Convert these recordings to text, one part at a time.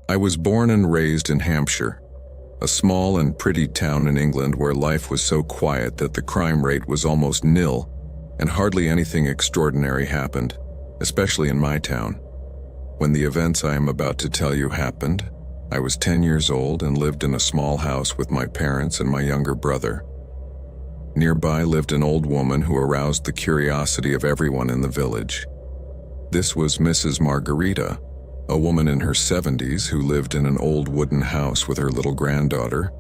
I was born and raised in Hampshire, a small and pretty town in England where life was so quiet that the crime rate was almost nil and hardly anything extraordinary happened, especially in my town. When the events I am about to tell you happened, I was 10 years old and lived in a small house with my parents and my younger brother. Nearby lived an old woman who aroused the curiosity of everyone in the village. This was Mrs. Margarita, a woman in her 70s who lived in an old wooden house with her little granddaughter,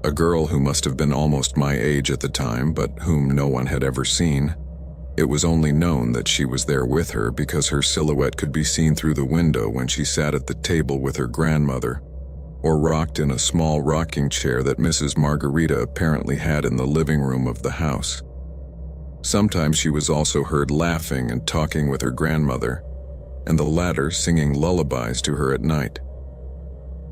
a girl who must have been almost my age at the time but whom no one had ever seen. It was only known that she was there with her because her silhouette could be seen through the window when she sat at the table with her grandmother, or rocked in a small rocking chair that Mrs. Margarita apparently had in the living room of the house. Sometimes she was also heard laughing and talking with her grandmother, and the latter singing lullabies to her at night.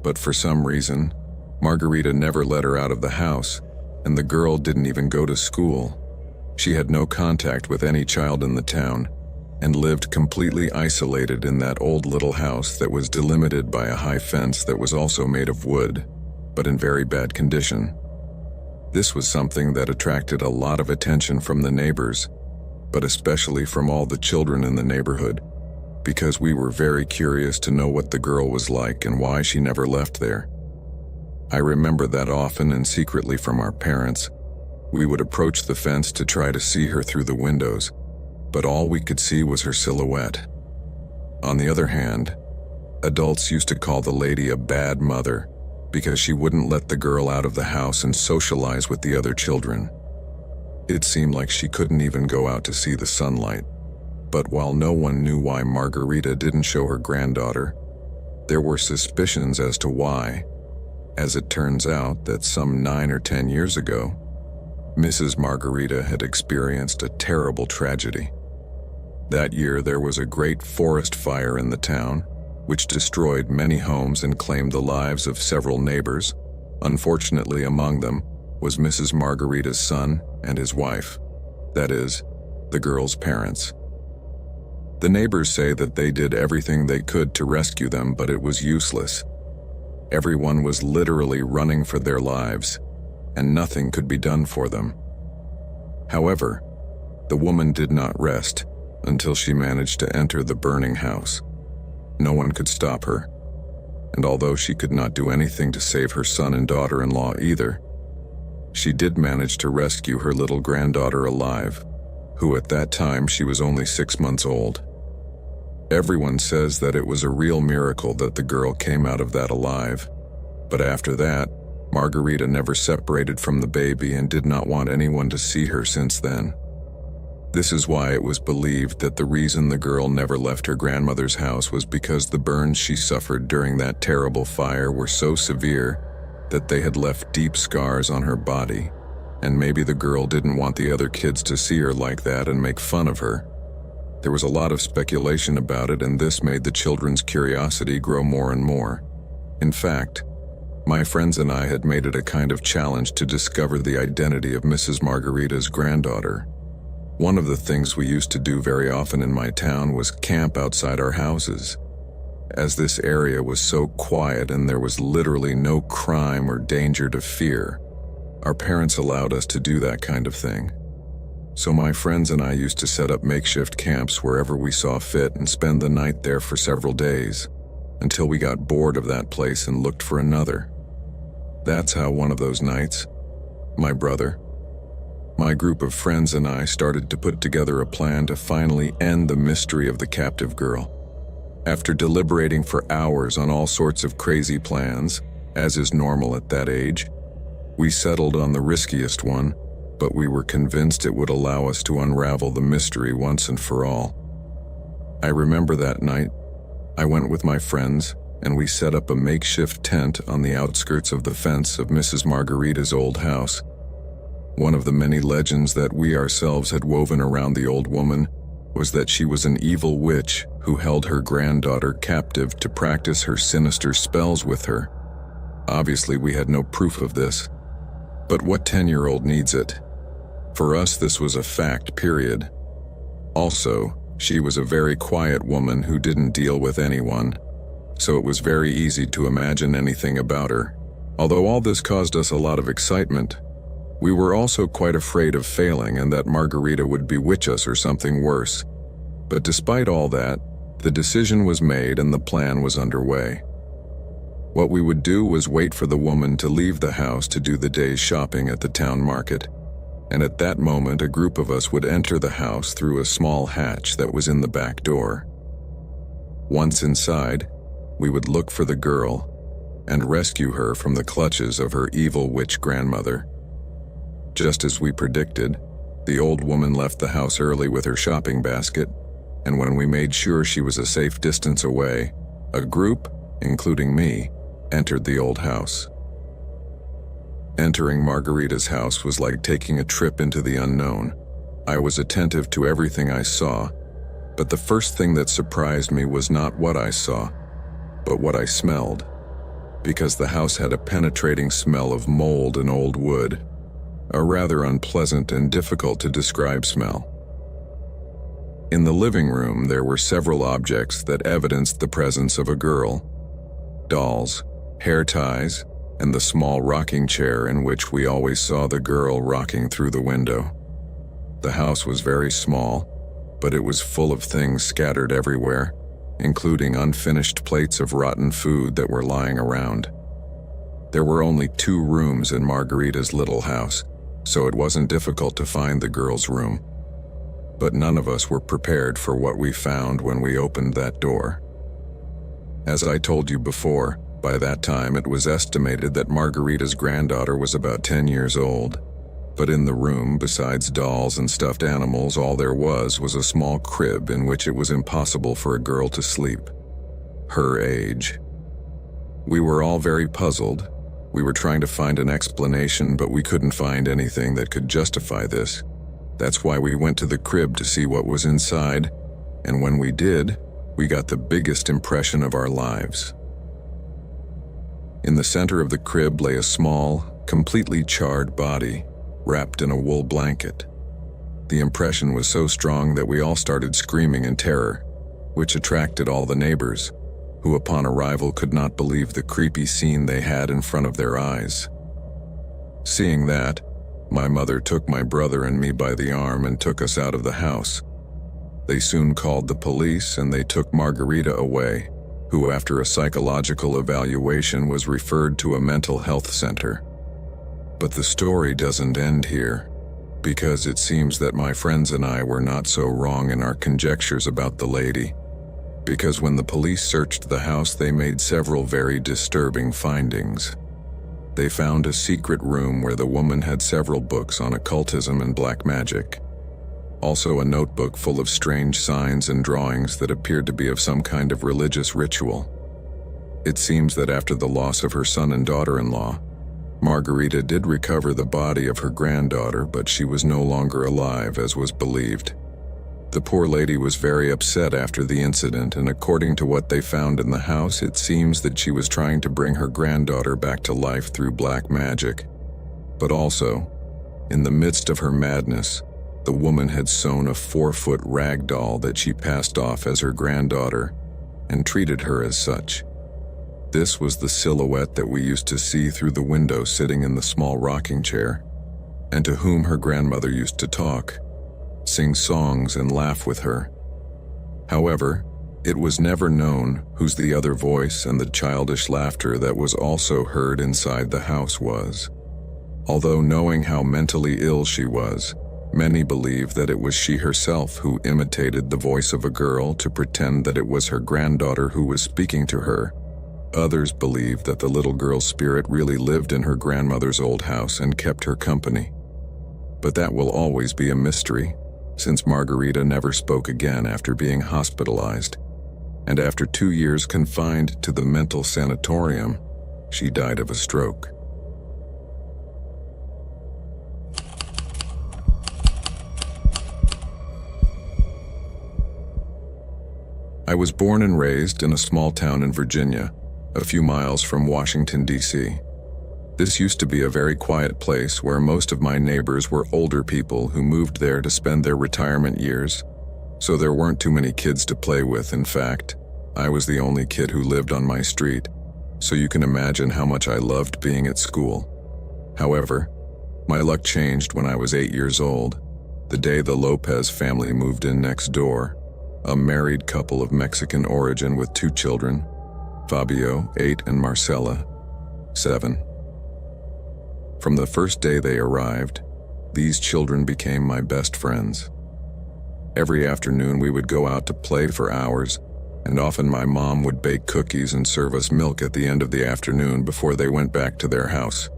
But for some reason, Margarita never let her out of the house, and the girl didn't even go to school. She had no contact with any child in the town, and lived completely isolated in that old little house that was delimited by a high fence that was also made of wood, but in very bad condition. This was something that attracted a lot of attention from the neighbors, but especially from all the children in the neighborhood, because we were very curious to know what the girl was like and why she never left there. I remember that often and secretly from our parents, we would approach the fence to try to see her through the windows, but all we could see was her silhouette. On the other hand, adults used to call the lady a bad mother because she wouldn't let the girl out of the house and socialize with the other children. It seemed like she couldn't even go out to see the sunlight. But while no one knew why Margarita didn't show her granddaughter, there were suspicions as to why, as it turns out that some 9 or 10 years ago, Mrs. Margarita had experienced a terrible tragedy. That year there was a great forest fire in the town, which destroyed many homes and claimed the lives of several neighbors. Unfortunately, among them was Mrs. Margarita's son and his wife, that is, the girl's parents. The neighbors say that they did everything they could to rescue them, but it was useless. Everyone was literally running for their lives, and nothing could be done for them. However, the woman did not rest until she managed to enter the burning house. No one could stop her, and although she could not do anything to save her son and daughter-in-law either, she did manage to rescue her little granddaughter alive, who at that time she was only 6 months old. Everyone says that it was a real miracle that the girl came out of that alive, but after that, Margarita never separated from the baby and did not want anyone to see her since then. This is why it was believed that the reason the girl never left her grandmother's house was because the burns she suffered during that terrible fire were so severe that they had left deep scars on her body, and maybe the girl didn't want the other kids to see her like that and make fun of her. There was a lot of speculation about it, and this made the children's curiosity grow more and more. In fact, my friends and I had made it a kind of challenge to discover the identity of Mrs. Margarita's granddaughter. One of the things we used to do very often in my town was camp outside our houses. As this area was so quiet and there was literally no crime or danger to fear, our parents allowed us to do that kind of thing. So my friends and I used to set up makeshift camps wherever we saw fit and spend the night there for several days, until we got bored of that place and looked for another. That's how one of those nights, my brother, my group of friends and I started to put together a plan to finally end the mystery of the captive girl. After deliberating for hours on all sorts of crazy plans, as is normal at that age, we settled on the riskiest one, but we were convinced it would allow us to unravel the mystery once and for all. I remember that night, I went with my friends, and we set up a makeshift tent on the outskirts of the fence of Mrs. Margarita's old house. One of the many legends that we ourselves had woven around the old woman was that she was an evil witch who held her granddaughter captive to practice her sinister spells with her. Obviously, we had no proof of this. But what 10-year-old needs it? For us, this was a fact, period. Also, she was a very quiet woman who didn't deal with anyone, so it was very easy to imagine anything about her. Although all this caused us a lot of excitement, we were also quite afraid of failing and that Margarita would bewitch us or something worse. But despite all that, the decision was made and the plan was underway. What we would do was wait for the woman to leave the house to do the day's shopping at the town market, and at that moment a group of us would enter the house through a small hatch that was in the back door. Once inside, we would look for the girl and rescue her from the clutches of her evil witch grandmother. Just as we predicted, the old woman left the house early with her shopping basket, and when we made sure she was a safe distance away, a group, including me, entered the old house. Entering Margarita's house was like taking a trip into the unknown. I was attentive to everything I saw, but the first thing that surprised me was not what I saw, but what I smelled, because the house had a penetrating smell of mold and old wood, a rather unpleasant and difficult to describe smell. In the living room, there were several objects that evidenced the presence of a girl: dolls, hair ties, and the small rocking chair in which we always saw the girl rocking through the window. The house was very small, but it was full of things scattered everywhere, including unfinished plates of rotten food that were lying around. There were only 2 rooms in Margarita's little house, so it wasn't difficult to find the girl's room. But none of us were prepared for what we found when we opened that door. As I told you before, by that time it was estimated that Margarita's granddaughter was about 10 years old. But in the room, besides dolls and stuffed animals, all there was a small crib in which it was impossible for a girl to sleep. Her age. We were all very puzzled. We were trying to find an explanation, but we couldn't find anything that could justify this. That's why we went to the crib to see what was inside, and when we did, we got the biggest impression of our lives. In the center of the crib lay a small, completely charred body, wrapped in a wool blanket. The impression was so strong that we all started screaming in terror, which attracted all the neighbors, who upon arrival could not believe the creepy scene they had in front of their eyes. Seeing that, my mother took my brother and me by the arm and took us out of the house. They soon called the police and they took Margarita away, who after a psychological evaluation was referred to a mental health center. But the story doesn't end here, because it seems that my friends and I were not so wrong in our conjectures about the lady. Because when the police searched the house, they made several very disturbing findings. They found a secret room where the woman had several books on occultism and black magic. Also a notebook full of strange signs and drawings that appeared to be of some kind of religious ritual. It seems that after the loss of her son and daughter-in-law, Margarita did recover the body of her granddaughter, but she was no longer alive, as was believed. The poor lady was very upset after the incident, and according to what they found in the house, it seems that she was trying to bring her granddaughter back to life through black magic. But also, in the midst of her madness, the woman had sewn a 4-foot rag doll that she passed off as her granddaughter and treated her as such. This was the silhouette that we used to see through the window sitting in the small rocking chair, and to whom her grandmother used to talk, sing songs and laugh with her. However, it was never known whose the other voice and the childish laughter that was also heard inside the house was. Although knowing how mentally ill she was, many believe that it was she herself who imitated the voice of a girl to pretend that it was her granddaughter who was speaking to her. Others believe that the little girl's spirit really lived in her grandmother's old house and kept her company. But that will always be a mystery, since Margarita never spoke again after being hospitalized, and after 2 years confined to the mental sanatorium, she died of a stroke. I was born and raised in a small town in Virginia, a few miles from Washington, D.C. This used to be a very quiet place where most of my neighbors were older people who moved there to spend their retirement years, so there weren't too many kids to play with. In fact, I was the only kid who lived on my street, so you can imagine how much I loved being at school. However, my luck changed when I was 8 years old, the day the Lopez family moved in next door, a married couple of Mexican origin with 2 children, Fabio, 8, and Marcela, 7. From the first day they arrived, these children became my best friends. Every afternoon we would go out to play for hours, and often my mom would bake cookies and serve us milk at the end of the afternoon before they went back to their house.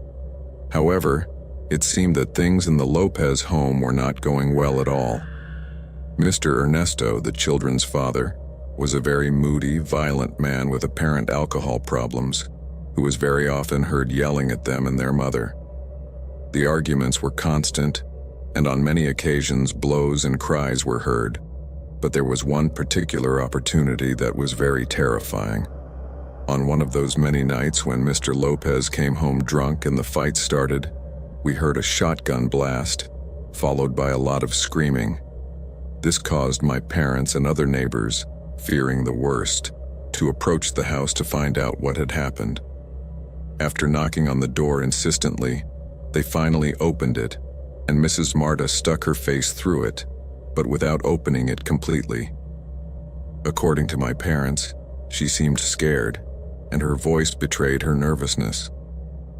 However, it seemed that things in the Lopez home were not going well at all. Mr. Ernesto, the children's father, was a very moody, violent man with apparent alcohol problems, who was very often heard yelling at them and their mother. The arguments were constant, and on many occasions blows and cries were heard, but there was one particular opportunity that was very terrifying. On one of those many nights when Mr. Lopez came home drunk and the fight started, we heard a shotgun blast, followed by a lot of screaming. This caused my parents and other neighbors, fearing the worst, to approach the house to find out what had happened. After knocking on the door insistently, they finally opened it, and Mrs. Marta stuck her face through it, but without opening it completely. According to my parents, she seemed scared, and her voice betrayed her nervousness.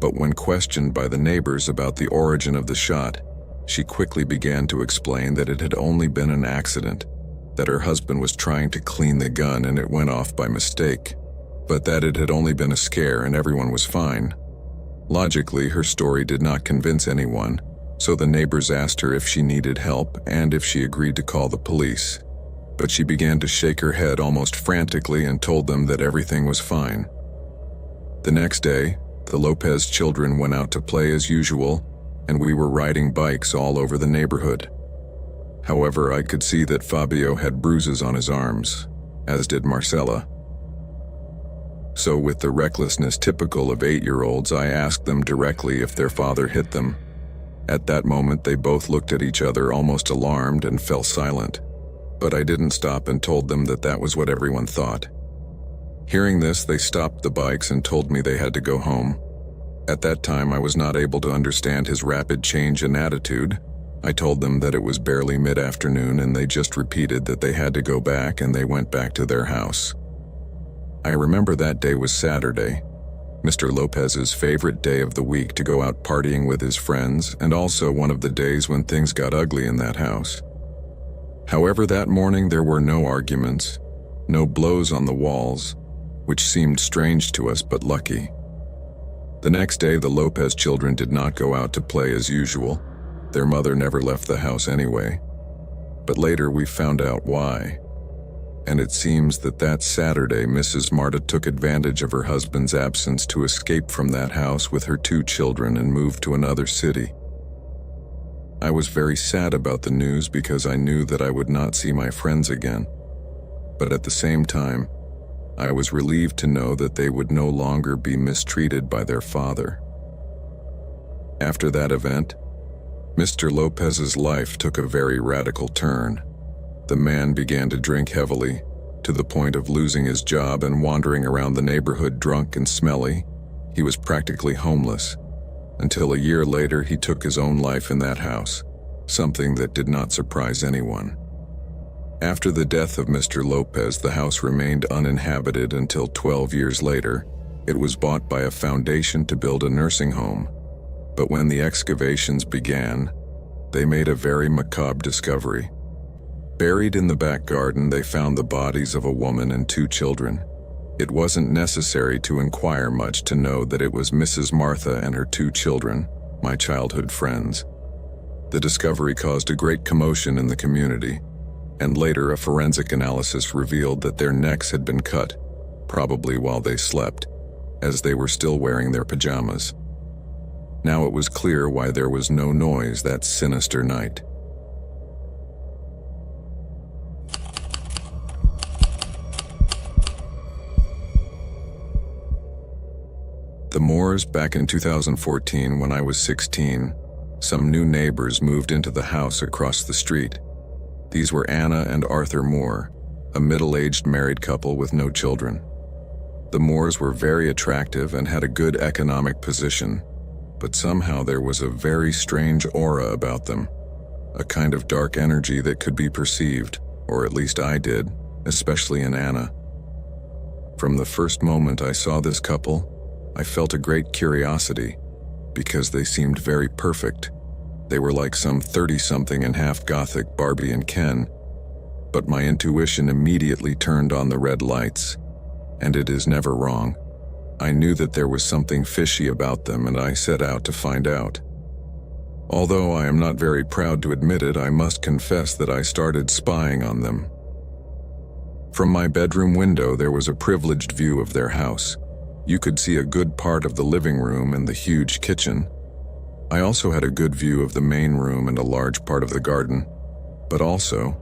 But when questioned by the neighbors about the origin of the shot, she quickly began to explain that it had only been an accident, that her husband was trying to clean the gun and it went off by mistake, but that it had only been a scare and everyone was fine. Logically, her story did not convince anyone, so the neighbors asked her if she needed help and if she agreed to call the police. But she began to shake her head almost frantically and told them that everything was fine. The next day, the Lopez children went out to play as usual, and we were riding bikes all over the neighborhood. However, I could see that Fabio had bruises on his arms, as did Marcela. So with the recklessness typical of 8-year-olds, I asked them directly if their father hit them. At that moment, they both looked at each other almost alarmed and fell silent. But I didn't stop and told them that that was what everyone thought. Hearing this, they stopped the bikes and told me they had to go home. At that time, I was not able to understand his rapid change in attitude. I told them that it was barely mid-afternoon and they just repeated that they had to go back, and they went back to their house. I remember that day was Saturday, Mr. Lopez's favorite day of the week to go out partying with his friends, and also one of the days when things got ugly in that house. However, that morning there were no arguments, no blows on the walls, which seemed strange to us but lucky. The next day, the Lopez children did not go out to play as usual. Their mother never left the house anyway. But later we found out why. And it seems that that Saturday, Mrs. Marta took advantage of her husband's absence to escape from that house with her 2 children and move to another city. I was very sad about the news because I knew that I would not see my friends again. But at the same time, I was relieved to know that they would no longer be mistreated by their father. After that event, Mr. Lopez's life took a very radical turn. The man began to drink heavily, to the point of losing his job and wandering around the neighborhood drunk and smelly. He was practically homeless, until a year later he took his own life in that house, something that did not surprise anyone. After the death of Mr. Lopez, the house remained uninhabited until 12 years later. It was bought by a foundation to build a nursing home. But when the excavations began, they made a very macabre discovery. Buried in the back garden, they found the bodies of a woman and 2 children. It wasn't necessary to inquire much to know that it was Mrs. Martha and her 2 children, my childhood friends. The discovery caused a great commotion in the community, and later a forensic analysis revealed that their necks had been cut, probably while they slept, as they were still wearing their pajamas. Now it was clear why there was no noise that sinister night. The Moores, back in 2014 when I was 16, some new neighbors moved into the house across the street. These were Anna and Arthur Moore, a middle-aged married couple with no children. The Moores were very attractive and had a good economic position, but somehow there was a very strange aura about them, a kind of dark energy that could be perceived, or at least I did, especially in Anna. From the first moment I saw this couple, I felt a great curiosity, because they seemed very perfect. They were like some 30-something and half-gothic Barbie and Ken, but my intuition immediately turned on the red lights, and it is never wrong. I knew that there was something fishy about them, and I set out to find out. Although I am not very proud to admit it, I must confess that I started spying on them. From my bedroom window, there was a privileged view of their house. You could see a good part of the living room and the huge kitchen. I also had a good view of the main room and a large part of the garden. But also,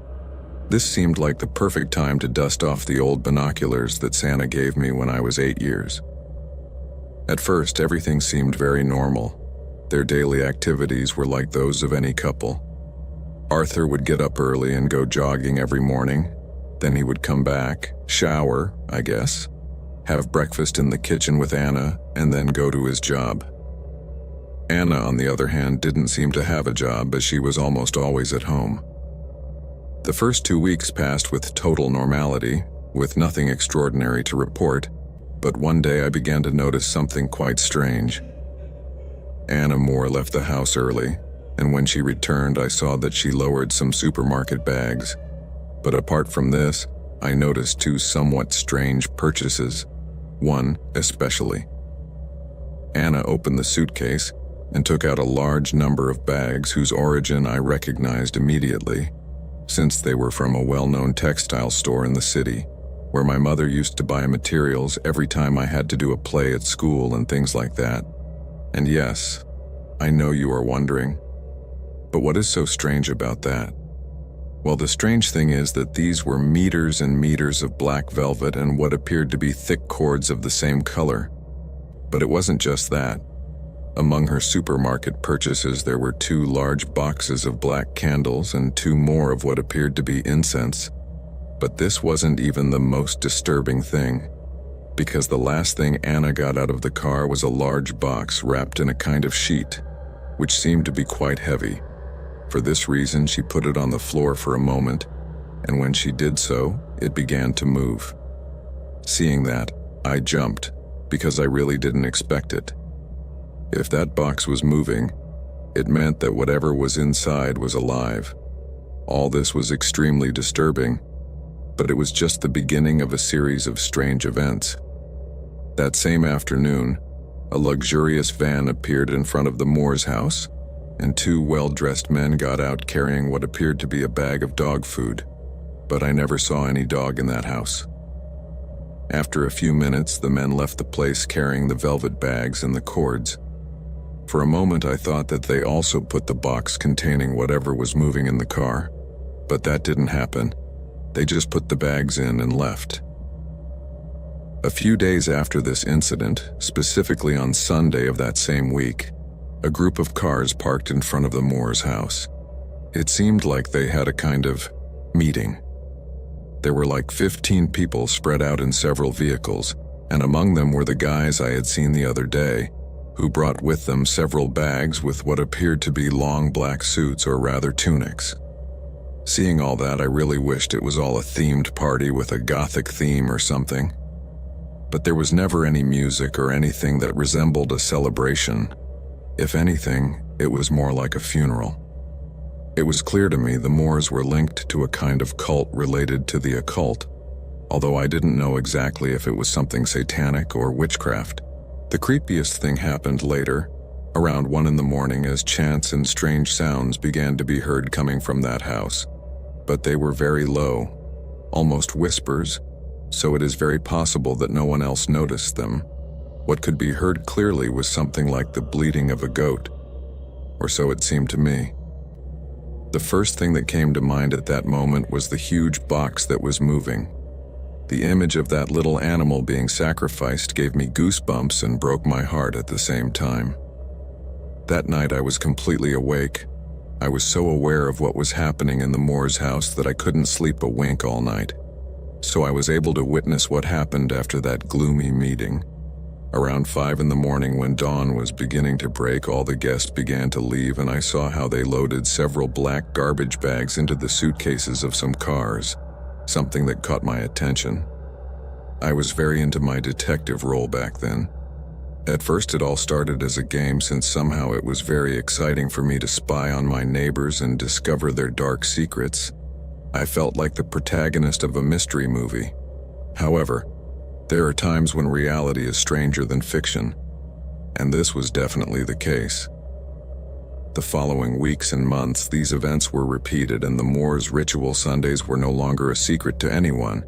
this seemed like the perfect time to dust off the old binoculars that Santa gave me when I was 8 years. At first, everything seemed very normal. Their daily activities were like those of any couple. Arthur would get up early and go jogging every morning. Then he would come back, shower, I guess, have breakfast in the kitchen with Anna, and then go to his job. Anna, on the other hand, didn't seem to have a job, as she was almost always at home. The first 2 weeks passed with total normality, with nothing extraordinary to report, but one day I began to notice something quite strange. Anna Moore left the house early, and when she returned I saw that she lowered some supermarket bags. But apart from this, I noticed two somewhat strange purchases, one especially. Anna opened the suitcase and took out a large number of bags whose origin I recognized immediately, since they were from a well-known textile store in the city, where my mother used to buy materials every time I had to do a play at school and things like that. And yes, I know you are wondering, but what is so strange about that? Well, the strange thing is that these were meters and meters of black velvet and what appeared to be thick cords of the same color. But it wasn't just that. Among her supermarket purchases, there were 2 large boxes of black candles and 2 more of what appeared to be incense. But this wasn't even the most disturbing thing, because the last thing Anna got out of the car was a large box wrapped in a kind of sheet, which seemed to be quite heavy. For this reason, she put it on the floor for a moment, and when she did so, it began to move. Seeing that, I jumped, because I really didn't expect it. If that box was moving, it meant that whatever was inside was alive. All this was extremely disturbing, but it was just the beginning of a series of strange events. That same afternoon, a luxurious van appeared in front of the Moore's house, and 2 well-dressed men got out carrying what appeared to be a bag of dog food, but I never saw any dog in that house. After a few minutes, the men left the place carrying the velvet bags and the cords. For a moment I thought that they also put the box containing whatever was moving in the car, but that didn't happen. They just put the bags in and left. A few days after this incident, specifically on Sunday of that same week, a group of cars parked in front of the Moore's house. It seemed like they had a kind of meeting. There were like 15 people spread out in several vehicles, and among them were the guys I had seen the other day, who brought with them several bags with what appeared to be long black suits, or rather tunics. Seeing all that, I really wished it was all a themed party with a gothic theme or something. But there was never any music or anything that resembled a celebration. If anything, it was more like a funeral. It was clear to me the Moores were linked to a kind of cult related to the occult, although I didn't know exactly if it was something satanic or witchcraft. The creepiest thing happened later, around 1 in the morning, as chants and strange sounds began to be heard coming from that house. But they were very low, almost whispers, so it is very possible that no one else noticed them. What could be heard clearly was something like the bleating of a goat, or so it seemed to me. The first thing that came to mind at that moment was the huge box that was moving. The image of that little animal being sacrificed gave me goosebumps and broke my heart at the same time. That night I was completely awake. I was so aware of what was happening in the Moore's house that I couldn't sleep a wink all night. so I was able to witness what happened after that gloomy meeting. Around 5 in the morning, when dawn was beginning to break, all the guests began to leave, and I saw how they loaded several black garbage bags into the suitcases of some cars, something that caught my attention. I was very into my detective role back then. At first it all started as a game, since somehow it was very exciting for me to spy on my neighbors and discover their dark secrets. I felt like the protagonist of a mystery movie. However, there are times when reality is stranger than fiction, and this was definitely the case. The following weeks and months, these events were repeated, and the Moors' ritual Sundays were no longer a secret to anyone.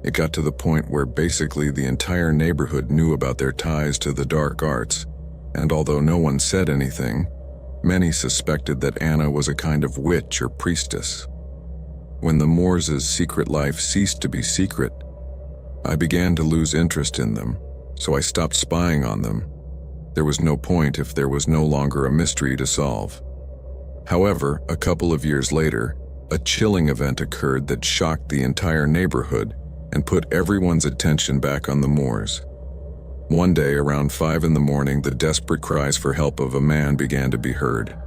It got to the point where basically the entire neighborhood knew about their ties to the dark arts, and although no one said anything, many suspected that Anna was a kind of witch or priestess. When the Moors' secret life ceased to be secret, I began to lose interest in them, so I stopped spying on them. There was no point if there was no longer a mystery to solve. However, a couple of years later, a chilling event occurred that shocked the entire neighborhood and put everyone's attention back on the Moors. One day, around 5 in the morning, the desperate cries for help of a man began to be heard.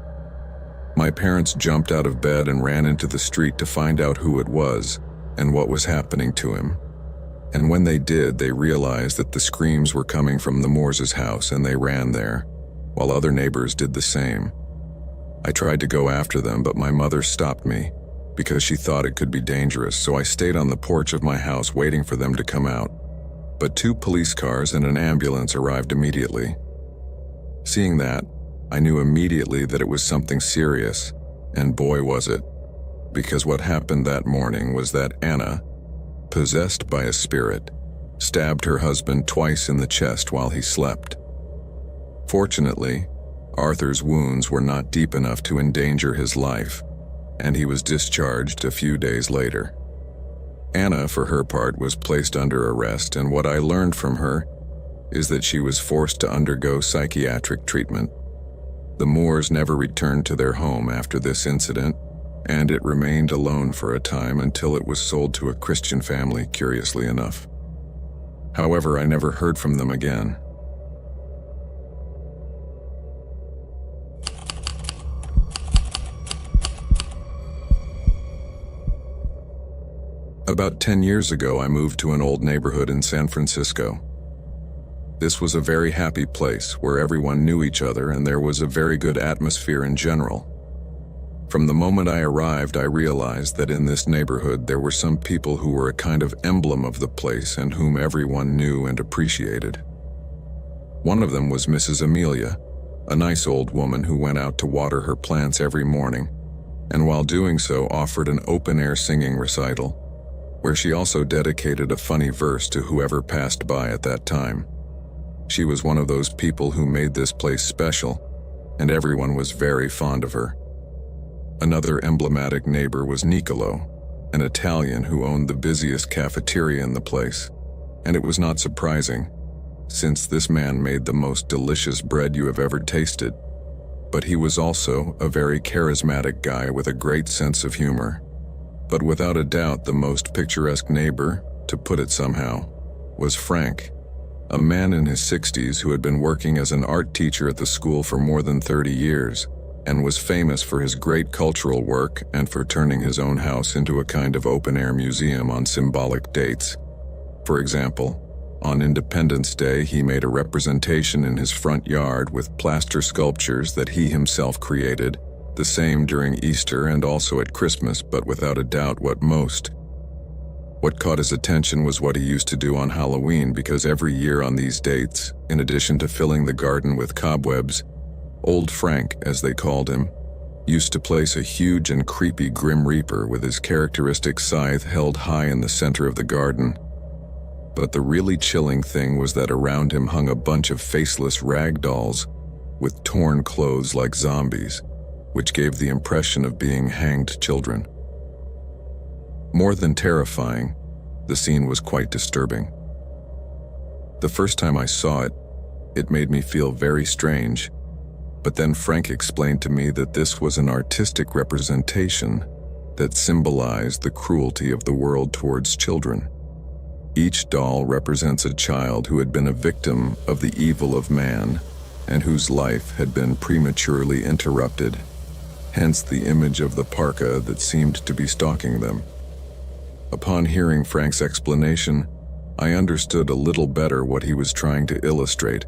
My parents jumped out of bed and ran into the street to find out who it was and what was happening to him. And when they did, they realized that the screams were coming from the Moors' house, and they ran there, while other neighbors did the same. I tried to go after them, but my mother stopped me because she thought it could be dangerous, so I stayed on the porch of my house waiting for them to come out. But 2 police cars and an ambulance arrived immediately. Seeing that, I knew immediately that it was something serious, and boy was it, because what happened that morning was that Anna, possessed by a spirit, stabbed her husband twice in the chest while he slept. Fortunately, Arthur's wounds were not deep enough to endanger his life, and he was discharged a few days later. Anna, for her part, was placed under arrest, and what I learned from her is that she was forced to undergo psychiatric treatment. The Moors never returned to their home after this incident, and it remained alone for a time until it was sold to a Christian family, curiously enough. However, I never heard from them again. About 10 years ago, I moved to an old neighborhood in San Francisco. This was a very happy place where everyone knew each other, and there was a very good atmosphere in general. From the moment I arrived, I realized that in this neighborhood there were some people who were a kind of emblem of the place and whom everyone knew and appreciated. One of them was Mrs. Amelia, a nice old woman who went out to water her plants every morning, and while doing so offered an open-air singing recital, where she also dedicated a funny verse to whoever passed by at that time. She was one of those people who made this place special, and everyone was very fond of her. Another emblematic neighbor was Niccolo, an Italian who owned the busiest cafeteria in the place, and it was not surprising, since this man made the most delicious bread you have ever tasted. But he was also a very charismatic guy with a great sense of humor. But without a doubt, the most picturesque neighbor, to put it somehow, was Frank, a man in his 60s who had been working as an art teacher at the school for more than 30 years, and was famous for his great cultural work and for turning his own house into a kind of open-air museum on symbolic dates. For example, on Independence Day, he made a representation in his front yard with plaster sculptures that he himself created, the same during Easter and also at Christmas, but without a doubt what caught his attention was what he used to do on Halloween, because every year on these dates, in addition to filling the garden with cobwebs, Old Frank, as they called him, used to place a huge and creepy Grim Reaper with his characteristic scythe held high in the center of the garden. But the really chilling thing was that around him hung a bunch of faceless rag dolls with torn clothes like zombies, which gave the impression of being hanged children. More than terrifying, the scene was quite disturbing. The first time I saw it, it made me feel very strange, but then Frank explained to me that this was an artistic representation that symbolized the cruelty of the world towards children. Each doll represents a child who had been a victim of the evil of man and whose life had been prematurely interrupted, hence the image of the parka that seemed to be stalking them. Upon hearing Frank's explanation, I understood a little better what he was trying to illustrate,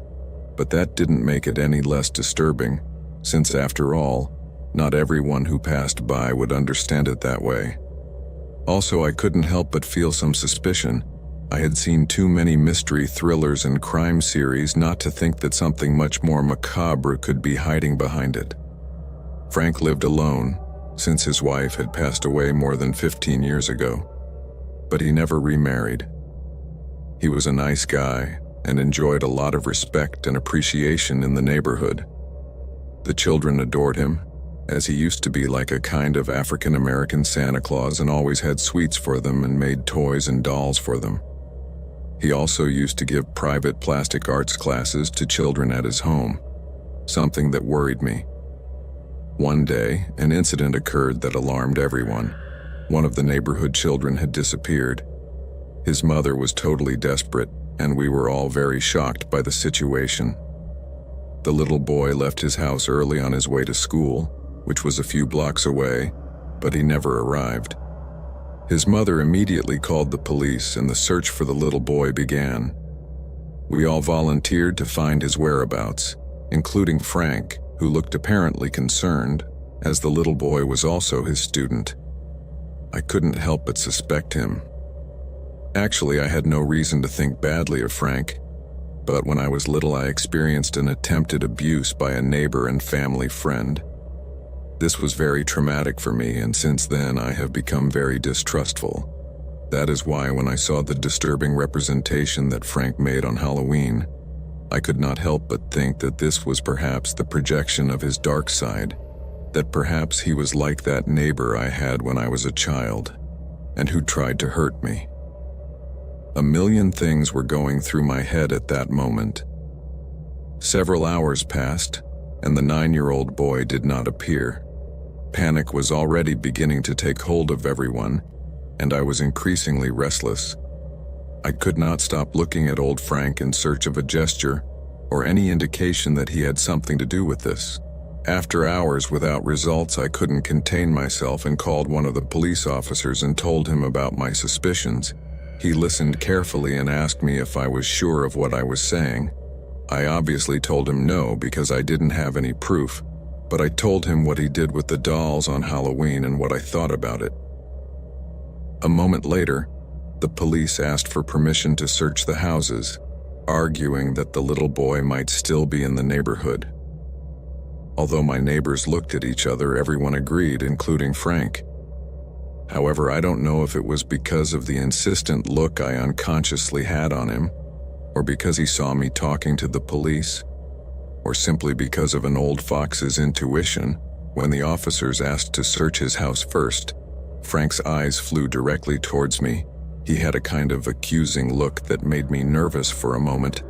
but that didn't make it any less disturbing, since after all, not everyone who passed by would understand it that way. Also, I couldn't help but feel some suspicion. I had seen too many mystery thrillers and crime series not to think that something much more macabre could be hiding behind it. Frank lived alone, since his wife had passed away more than 15 years ago, but he never remarried. He was a nice guy and enjoyed a lot of respect and appreciation in the neighborhood. The children adored him, as he used to be like a kind of African-American Santa Claus and always had sweets for them and made toys and dolls for them. He also used to give private plastic arts classes to children at his home, something that worried me. One day, an incident occurred that alarmed everyone. One of the neighborhood children had disappeared. His mother was totally desperate, and we were all very shocked by the situation. The little boy left his house early on his way to school, which was a few blocks away, but he never arrived. His mother immediately called the police, and the search for the little boy began. We all volunteered to find his whereabouts, including Frank, who looked apparently concerned, as the little boy was also his student. I couldn't help but suspect him. Actually, I had no reason to think badly of Frank, but when I was little I experienced an attempted abuse by a neighbor and family friend. This was very traumatic for me, and since then I have become very distrustful. That is why when I saw the disturbing representation that Frank made on Halloween, I could not help but think that this was perhaps the projection of his dark side, that perhaps he was like that neighbor I had when I was a child, and who tried to hurt me. A million things were going through my head at that moment. Several hours passed, and the 9-year-old boy did not appear. Panic was already beginning to take hold of everyone, and I was increasingly restless. I could not stop looking at old Frank in search of a gesture or any indication that he had something to do with this. After hours without results, I couldn't contain myself and called one of the police officers and told him about my suspicions. He listened carefully and asked me if I was sure of what I was saying. I obviously told him no because I didn't have any proof, but I told him what he did with the dolls on Halloween and what I thought about it. A moment later, the police asked for permission to search the houses, arguing that the little boy might still be in the neighborhood. Although my neighbors looked at each other, everyone agreed, including Frank. However, I don't know if it was because of the insistent look I unconsciously had on him, or because he saw me talking to the police, or simply because of an old fox's intuition. When the officers asked to search his house first, Frank's eyes flew directly towards me. He had a kind of accusing look that made me nervous for a moment,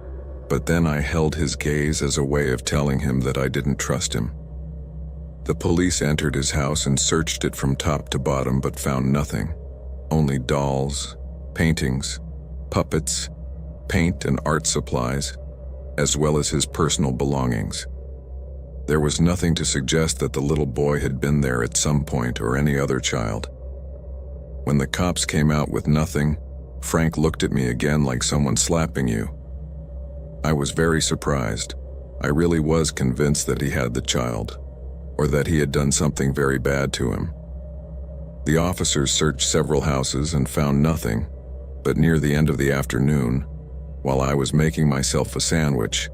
but then I held his gaze as a way of telling him that I didn't trust him. The police entered his house and searched it from top to bottom but found nothing. Only dolls, paintings, puppets, paint and art supplies, as well as his personal belongings. There was nothing to suggest that the little boy had been there at some point or any other child. When the cops came out with nothing, Frank looked at me again like someone slapping you. I was very surprised. I really was convinced that he had the child, or that he had done something very bad to him. The officers searched several houses and found nothing, but near the end of the afternoon, while I was making myself a sandwich,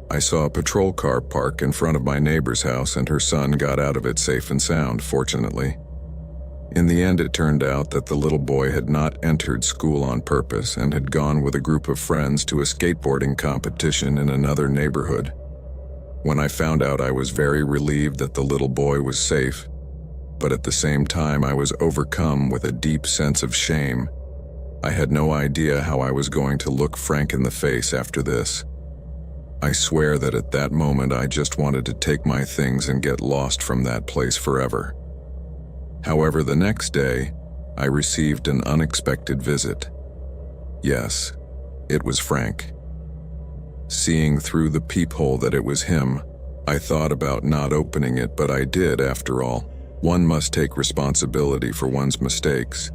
I saw a patrol car park in front of my neighbor's house, and her son got out of it safe and sound, fortunately. In the end, it turned out that the little boy had not entered school on purpose and had gone with a group of friends to a skateboarding competition in another neighborhood. When I found out, I was very relieved that the little boy was safe, but at the same time I was overcome with a deep sense of shame. I had no idea how I was going to look Frank in the face after this. I swear that at that moment I just wanted to take my things and get lost from that place forever. However, the next day, I received an unexpected visit. Yes, it was Frank. Seeing through the peephole that it was him, I thought about not opening it, but I did after all. One must take responsibility for one's mistakes.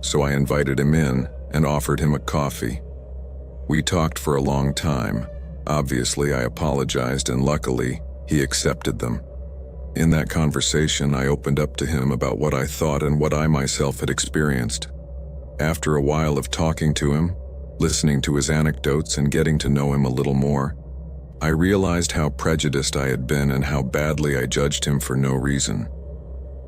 So I invited him in and offered him a coffee. We talked for a long time. Obviously, I apologized, and luckily, he accepted them. In that conversation, I opened up to him about what I thought and what I myself had experienced. After a while of talking to him, listening to his anecdotes and getting to know him a little more, I realized how prejudiced I had been and how badly I judged him for no reason.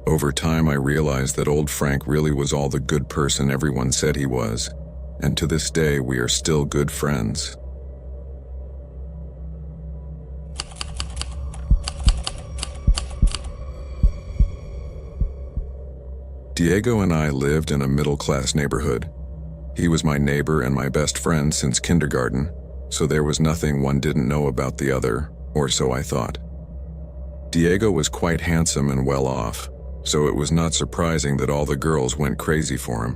Over time, I realized that old Frank really was all the good person everyone said he was, and to this day, we are still good friends. Diego and I lived in a middle-class neighborhood. He was my neighbor and my best friend since kindergarten, so there was nothing one didn't know about the other, or so I thought. Diego was quite handsome and well off, so it was not surprising that all the girls went crazy for him.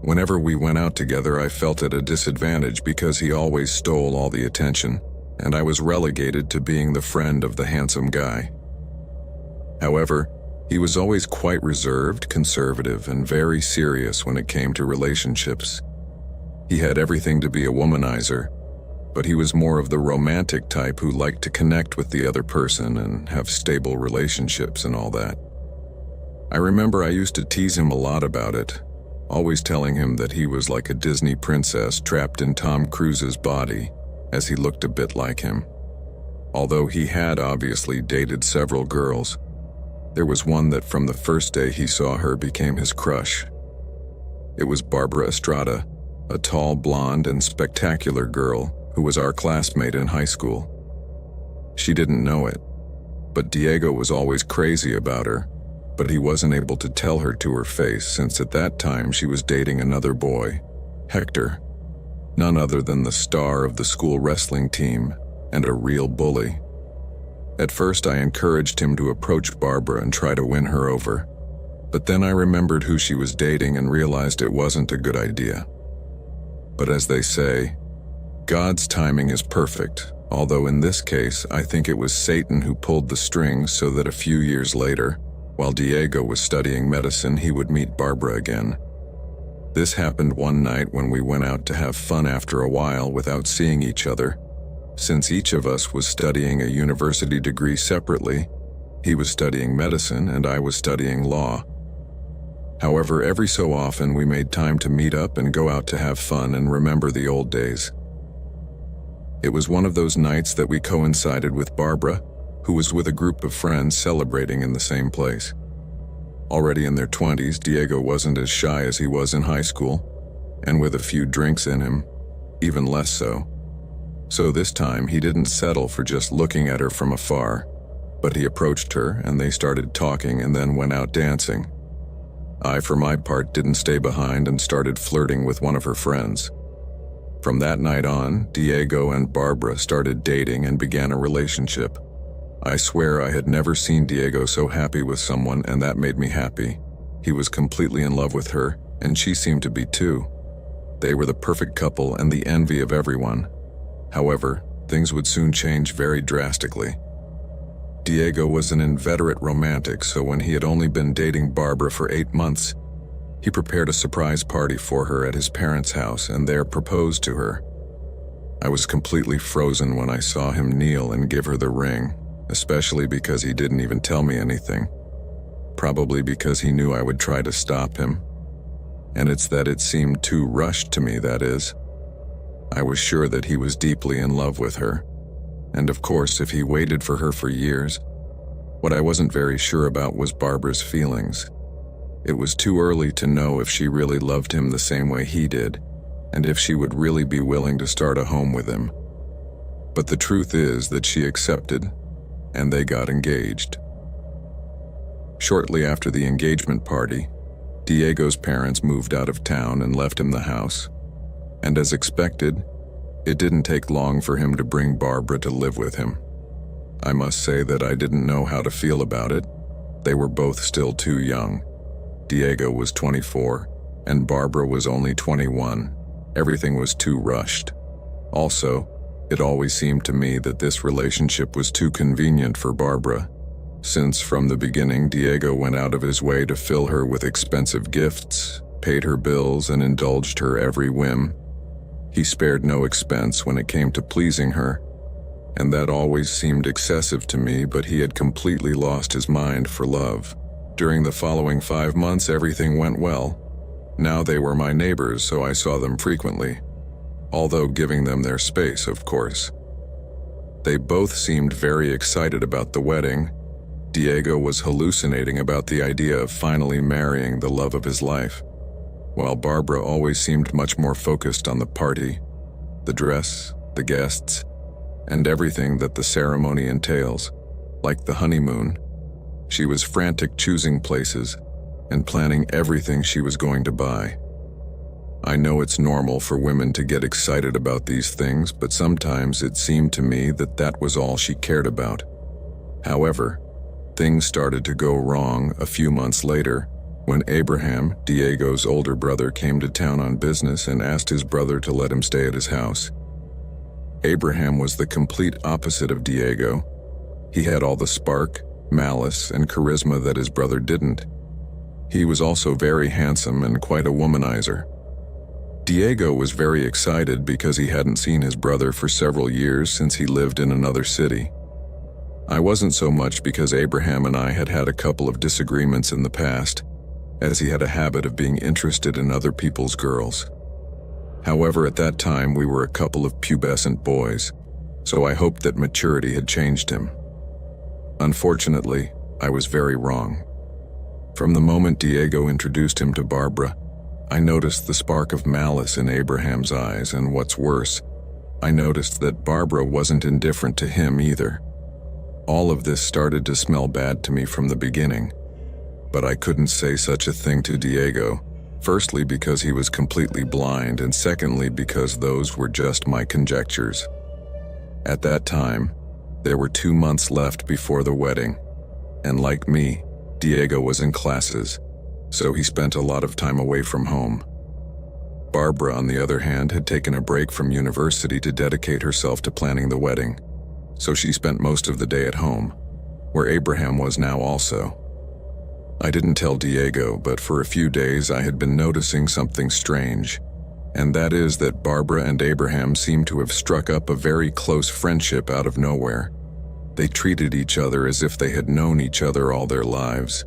Whenever we went out together, I felt at a disadvantage because he always stole all the attention, and I was relegated to being the friend of the handsome guy. However, he was always quite reserved, conservative, and very serious when it came to relationships. He had everything to be a womanizer, but he was more of the romantic type who liked to connect with the other person and have stable relationships and all that. I remember I used to tease him a lot about it, always telling him that he was like a Disney princess trapped in Tom Cruise's body, as he looked a bit like him. Although he had obviously dated several girls, there was one that from the first day he saw her became his crush. It was Barbara Estrada, a tall, blonde, and spectacular girl who was our classmate in high school. She didn't know it, but Diego was always crazy about her, but he wasn't able to tell her to her face since at that time she was dating another boy, Hector, none other than the star of the school wrestling team and a real bully. At first, I encouraged him to approach Barbara and try to win her over, but then I remembered who she was dating and realized it wasn't a good idea. But as they say, God's timing is perfect, although in this case, I think it was Satan who pulled the strings so that a few years later, while Diego was studying medicine, he would meet Barbara again. This happened one night when we went out to have fun after a while without seeing each other. Since each of us was studying a university degree separately, he was studying medicine and I was studying law. However, every so often we made time to meet up and go out to have fun and remember the old days. It was one of those nights that we coincided with Barbara, who was with a group of friends celebrating in the same place. Already in their 20s, Diego wasn't as shy as he was in high school, and with a few drinks in him, even less so. So this time, he didn't settle for just looking at her from afar, but he approached her and they started talking and then went out dancing. I, for my part, didn't stay behind and started flirting with one of her friends. From that night on, Diego and Barbara started dating and began a relationship. I swear I had never seen Diego so happy with someone, and that made me happy. He was completely in love with her, and she seemed to be too. They were the perfect couple and the envy of everyone. However, things would soon change very drastically. Diego was an inveterate romantic, so when he had only been dating Barbara for 8 months, he prepared a surprise party for her at his parents' house and there proposed to her. I was completely frozen when I saw him kneel and give her the ring, especially because he didn't even tell me anything. Probably because he knew I would try to stop him. And it's that it seemed too rushed to me, that is. I was sure that he was deeply in love with her. And of course, if he waited for her for years, what I wasn't very sure about was Barbara's feelings. It was too early to know if she really loved him the same way he did, and if she would really be willing to start a home with him. But the truth is that she accepted, and they got engaged. Shortly after the engagement party, Diego's parents moved out of town and left him the house. And as expected, it didn't take long for him to bring Barbara to live with him. I must say that I didn't know how to feel about it. They were both still too young. Diego was 24, and Barbara was only 21. Everything was too rushed. Also, it always seemed to me that this relationship was too convenient for Barbara, since from the beginning Diego went out of his way to fill her with expensive gifts, paid her bills, and indulged her every whim. He spared no expense when it came to pleasing her, and that always seemed excessive to me, but he had completely lost his mind for love. During the following 5 months, everything went well. Now they were my neighbors, so I saw them frequently, although giving them their space, of course. They both seemed very excited about the wedding. Diego was hallucinating about the idea of finally marrying the love of his life, while Barbara always seemed much more focused on the party, the dress, the guests, and everything that the ceremony entails. Like the honeymoon, she was frantic choosing places and planning everything she was going to buy. I know it's normal for women to get excited about these things, but sometimes it seemed to me that that was all she cared about. However, things started to go wrong a few months later when Abraham, Diego's older brother, came to town on business and asked his brother to let him stay at his house. Abraham was the complete opposite of Diego. He had all the spark, malice, and charisma that his brother didn't. He was also very handsome and quite a womanizer. Diego was very excited because he hadn't seen his brother for several years since he lived in another city. I wasn't so much because Abraham and I had had a couple of disagreements in the past, as he had a habit of being interested in other people's girls. However, at that time we were a couple of pubescent boys, so I hoped that maturity had changed him. Unfortunately, I was very wrong. From the moment Diego introduced him to Barbara, I noticed the spark of malice in Abraham's eyes, and what's worse, I noticed that Barbara wasn't indifferent to him either. All of this started to smell bad to me from the beginning, but I couldn't say such a thing to Diego, firstly because he was completely blind, and secondly because those were just my conjectures. At that time, there were 2 months left before the wedding, and like me, Diego was in classes, so he spent a lot of time away from home. Barbara, on the other hand, had taken a break from university to dedicate herself to planning the wedding, so she spent most of the day at home, where Abraham was now also. I didn't tell Diego, but for a few days I had been noticing something strange, and that is that Barbara and Abraham seemed to have struck up a very close friendship out of nowhere. They treated each other as if they had known each other all their lives,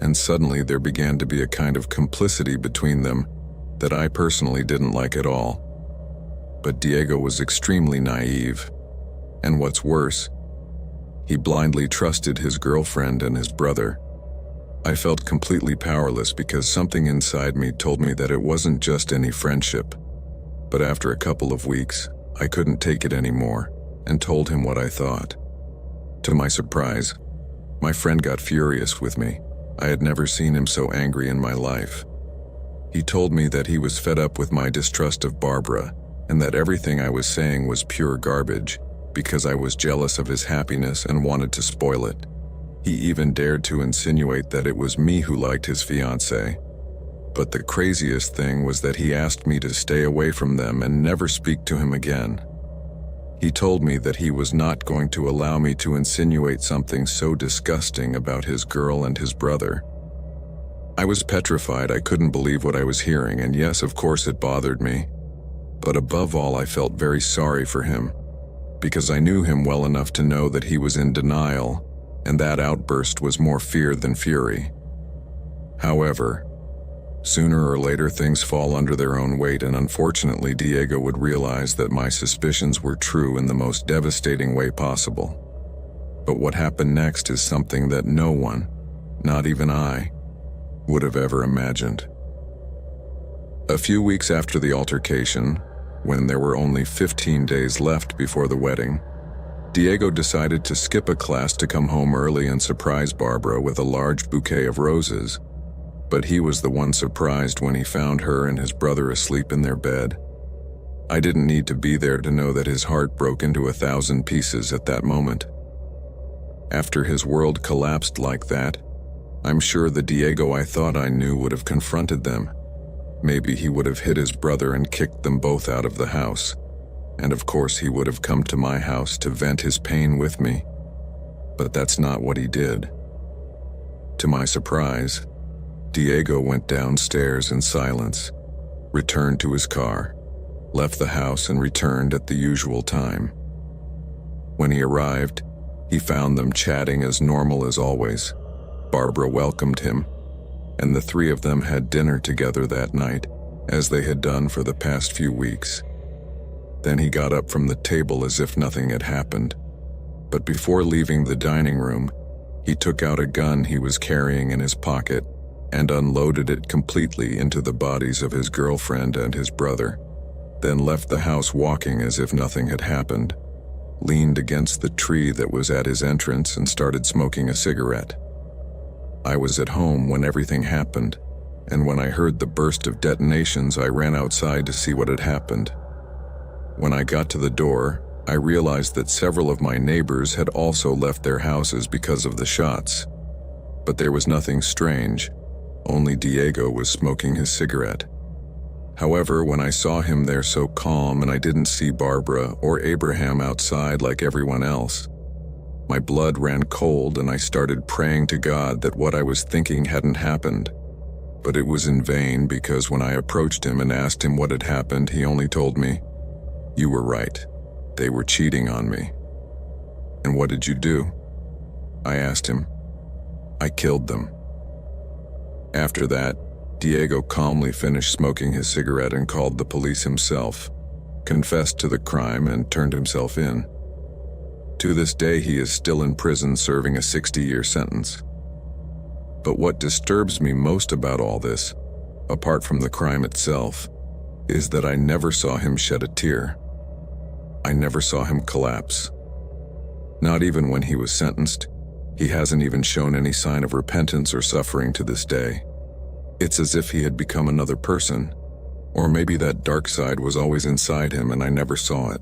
and suddenly there began to be a kind of complicity between them that I personally didn't like at all. But Diego was extremely naive, and what's worse, he blindly trusted his girlfriend and his brother. I felt completely powerless because something inside me told me that it wasn't just any friendship. But after a couple of weeks, I couldn't take it anymore and told him what I thought. To my surprise, my friend got furious with me. I had never seen him so angry in my life. He told me that he was fed up with my distrust of Barbara and that everything I was saying was pure garbage because I was jealous of his happiness and wanted to spoil it. He even dared to insinuate that it was me who liked his fiancée. But the craziest thing was that he asked me to stay away from them and never speak to him again. He told me that he was not going to allow me to insinuate something so disgusting about his girl and his brother. I was petrified. I couldn't believe what I was hearing, and yes, of course it bothered me. But above all, I felt very sorry for him, because I knew him well enough to know that he was in denial, and that outburst was more fear than fury. However, sooner or later things fall under their own weight, and unfortunately Diego would realize that my suspicions were true in the most devastating way possible. But what happened next is something that no one, not even I, would have ever imagined. A few weeks after the altercation, when there were only 15 days left before the wedding, Diego decided to skip a class to come home early and surprise Barbara with a large bouquet of roses. But he was the one surprised when he found her and his brother asleep in their bed. I didn't need to be there to know that his heart broke into 1,000 pieces at that moment. After his world collapsed like that, I'm sure the Diego I thought I knew would have confronted them. Maybe he would have hit his brother and kicked them both out of the house. And of course he would have come to my house to vent his pain with me. But that's not what he did. To my surprise, Diego went downstairs in silence, returned to his car, left the house and returned at the usual time. When he arrived, he found them chatting as normal as always. Barbara welcomed him, and the three of them had dinner together that night, as they had done for the past few weeks. Then he got up from the table as if nothing had happened. But before leaving the dining room, he took out a gun he was carrying in his pocket and unloaded it completely into the bodies of his girlfriend and his brother, then left the house walking as if nothing had happened, leaned against the tree that was at his entrance and started smoking a cigarette. I was at home when everything happened, and when I heard the burst of detonations, I ran outside to see what had happened. When I got to the door, I realized that several of my neighbors had also left their houses because of the shots. But there was nothing strange, only Diego was smoking his cigarette. However, when I saw him there so calm and I didn't see Barbara or Abraham outside like everyone else, my blood ran cold and I started praying to God that what I was thinking hadn't happened. But it was in vain, because when I approached him and asked him what had happened, he only told me, "You were right. They were cheating on me." "And what did you do?" I asked him. "I killed them." After that, Diego calmly finished smoking his cigarette and called the police himself, confessed to the crime, and turned himself in. To this day, he is still in prison serving a 60-year sentence. But what disturbs me most about all this, apart from the crime itself, is that I never saw him shed a tear. I never saw him collapse. Not even when he was sentenced, he hasn't even shown any sign of repentance or suffering to this day. It's as if he had become another person, or maybe that dark side was always inside him and I never saw it.